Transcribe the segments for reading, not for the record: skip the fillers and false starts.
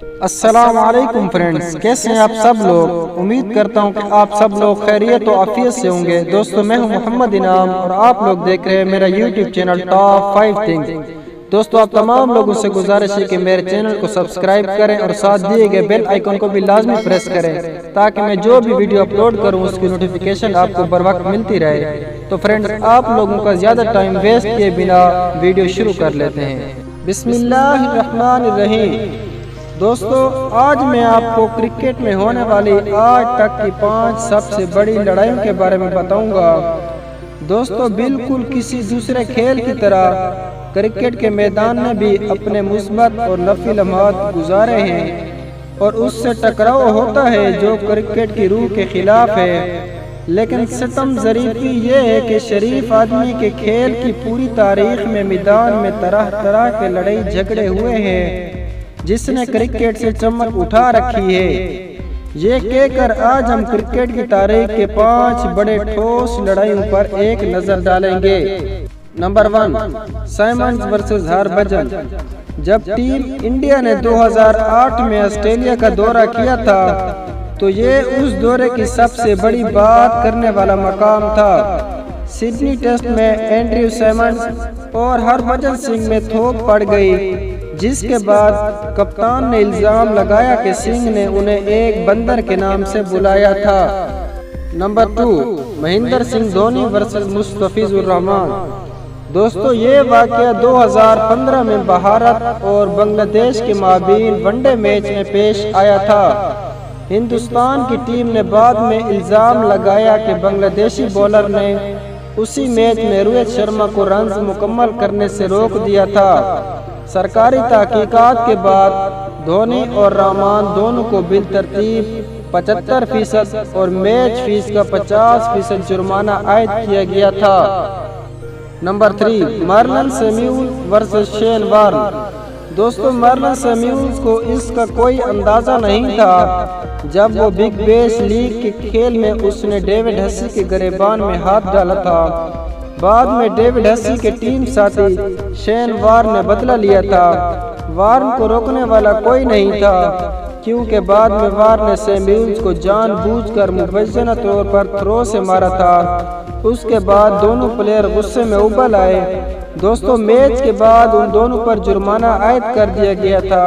السلام علیکم فرینڈز، کیسے ہیں آپ سب لوگ؟ امید کرتا ہوں کہ آپ سب لوگ خیریت و عافیت سے ہوں گے۔ دوستو میں ہوں محمد انعام اور آپ لوگ دیکھ رہے ہیں میرا یوٹیوب چینل ٹاپ 5 تھنگز۔ دوستو آپ تمام لوگوں سے گزارش ہے کہ میرے چینل کو سبسکرائب کریں اور ساتھ دیے گئے بیل آئیکن کو بھی لازمی پریس کریں تاکہ میں جو بھی ویڈیو اپلوڈ کروں اس کی نوٹیفیکیشن آپ کو بر وقت ملتی رہے۔ تو فرینڈز آپ لوگوں کا زیادہ ٹائم ویسٹ کیے بنا ویڈیو شروع کر لیتے ہیں۔ بسم اللہ الرحمن الرحیم۔ دوستو آج میں آپ کو کرکٹ میں ہونے والی آج تک کی 5 سب سے بڑی لڑائیوں کے بارے میں بتاؤں گا۔ دوستو بالکل کسی دوسرے کھیل کی طرح کرکٹ کے میدان میں بھی اپنے مثبت اور نفی لمحات گزارے ہیں اور اس سے ٹکراؤ ہوتا ہے جو کرکٹ کی روح کے خلاف ہے، لیکن ستم ظریفی یہ ہے کہ شریف آدمی کے کھیل کی پوری تاریخ میں میدان میں طرح طرح کے لڑائی جھگڑے ہوئے ہیں جس نے کرکٹ سے چمک اٹھا رکھی ہے۔ یہ کہہ کر آج ہم کرکٹ کی تاریخ کے 5 بڑے ٹھوس لڑائیوں پر ایک نظر ڈالیں گے۔ Number 1، Simmons versus Harbhajan. جب ٹیم انڈیا نے 2008 میں آسٹریلیا کا دورہ کیا تھا تو یہ اس دورے کی سب سے بڑی بات کرنے والا مقام تھا۔ سڈنی ٹیسٹ میں اینڈریو سائمنز اور ہربھجن سنگھ میں تھوک پڑ گئی، جس کے بعد کپتان نے الزام لگایا کہ سنگھ نے انہیں ایک بندر کے نام سے بلایا تھا۔ نمبر 2، مہندر سنگھ دھونی ورسز مستفیض الرحمان۔ دوستو یہ واقعہ 2015 میں بھارت اور بنگلہ دیش کے مابین ون ڈے میچ میں پیش آیا تھا۔ ہندوستان کی ٹیم نے بعد میں الزام لگایا کہ بنگلہ دیشی بولر نے اسی میچ میں روہت شرما کو رنز مکمل کرنے سے روک دیا تھا۔ سرکاری تحقیقات کے بعد دھونی اور رحمان دونوں کو بالترتیب 75% اور میچ فیس کا 50% جرمانہ عائد کیا گیا تھا۔ Number 3، Marlon Samuels versus Shane Warne. دوستو مارلن سیمیول کو اس کا کوئی اندازہ نہیں تھا جب وہ بگ بیش لیگ کے کھیل میں اس نے ڈیوڈ ہسی کے گریبان میں ہاتھ ڈالا تھا۔ بعد میں ڈیوڈ ہسی کے ٹیم ساتھی شین وارن نے بدلہ لیا تھا۔ وارن کو روکنے والا کوئی نہیں تھا کیونکہ بعد میں وارن نے سیمیولز کو جان بوجھ کر مبینہ طور پر تھرو سے مارا تھا۔ اس کے بعد دونوں پلیئر غصے میں ابل آئے۔ دوستو میچ کے بعد ان دونوں پر جرمانہ عائد کر دیا گیا تھا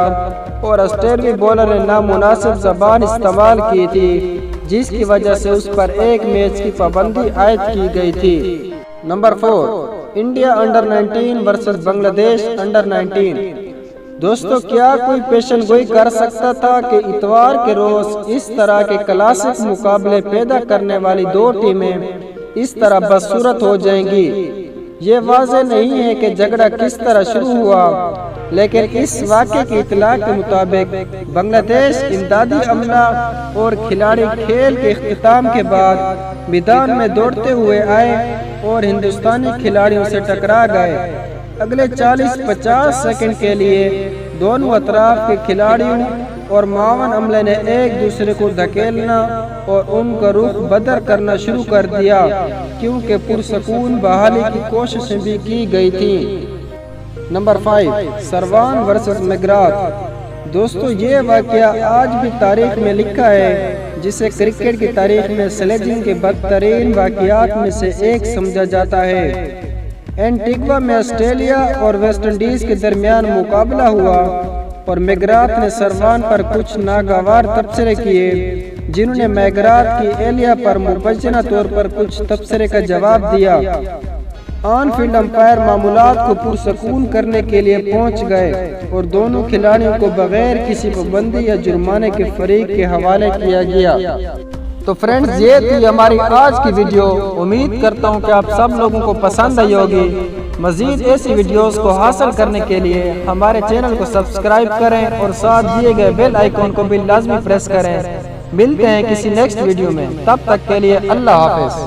اور آسٹریلوی بولر نے نامناسب زبان استعمال کی تھی جس کی وجہ سے اس پر ایک میچ کی پابندی عائد کی گئی تھی۔ نمبر 4، انڈیا انڈر 19 ورسز بنگلہ دیش انڈر 19۔ دوستو کیا کوئی پیشن گوئی کر سکتا تھا کہ اتوار کے روز اس طرح کے کلاسک مقابلے پیدا کرنے والی 2 ٹیمیں اس طرح بدصورت ہو جائیں گی؟ یہ واضح نہیں ہے کہ جھگڑا کس طرح شروع ہوا، لیکن اس واقعے کی اطلاع کے مطابق بنگلہ دیش امدادی عملہ اور کھلاڑی کھیل کے اختتام کے بعد میدان میں دوڑتے ہوئے آئے اور ہندوستانی کھلاڑیوں سے ٹکرا گئے۔ اگلے 40-50 سیکنڈ کے لیے دونوں اطراف کے کھلاڑیوں اور معاون عملے نے ایک دوسرے کو دھکیلنا اور ان کا رخ بدر کرنا شروع کر دیا کیونکہ پرسکون بحالی کی کوششیں بھی کی گئی تھیں۔ Number 5، Sarwan versus McGrath. دوستو یہ واقعہ آج بھی تاریخ میں لکھا ہے جسے کرکٹ کی تاریخ میں سلیجنگ کے بدترین واقعات میں سے ایک سمجھا جاتا ہے۔ اینٹیگوا میں آسٹریلیا اور ویسٹ انڈیز کے درمیان مقابلہ ہوا اور میگراتھ نے سروان پر کچھ ناگوار تبصرے کیے جنہوں نے میگراتھ کی اہلیہ پر مبینہ طور پر کچھ تبصرے کا جواب دیا۔ آن فیلڈ امپائر معاملات کو پرسکون کرنے کے لیے پہنچ گئے اور دونوں کھلاڑیوں کو بغیر کسی پابندی یا جرمانے کے فریق کے حوالے کیا گیا۔ تو فرینڈز یہ تھی ہماری آج کی ویڈیو۔ امید کرتا ہوں کہ آپ سب لوگوں کو پسند آئی ہوگی۔ مزید ایسی ویڈیوز کو حاصل کرنے کے لیے ہمارے چینل کو سبسکرائب کریں اور ساتھ دیے گئے بیل آئیکن کو بھی لازمی پریس کریں۔ ملتے ہیں کسی نیکسٹ ویڈیو میں، تب تک کے لیے اللہ حافظ۔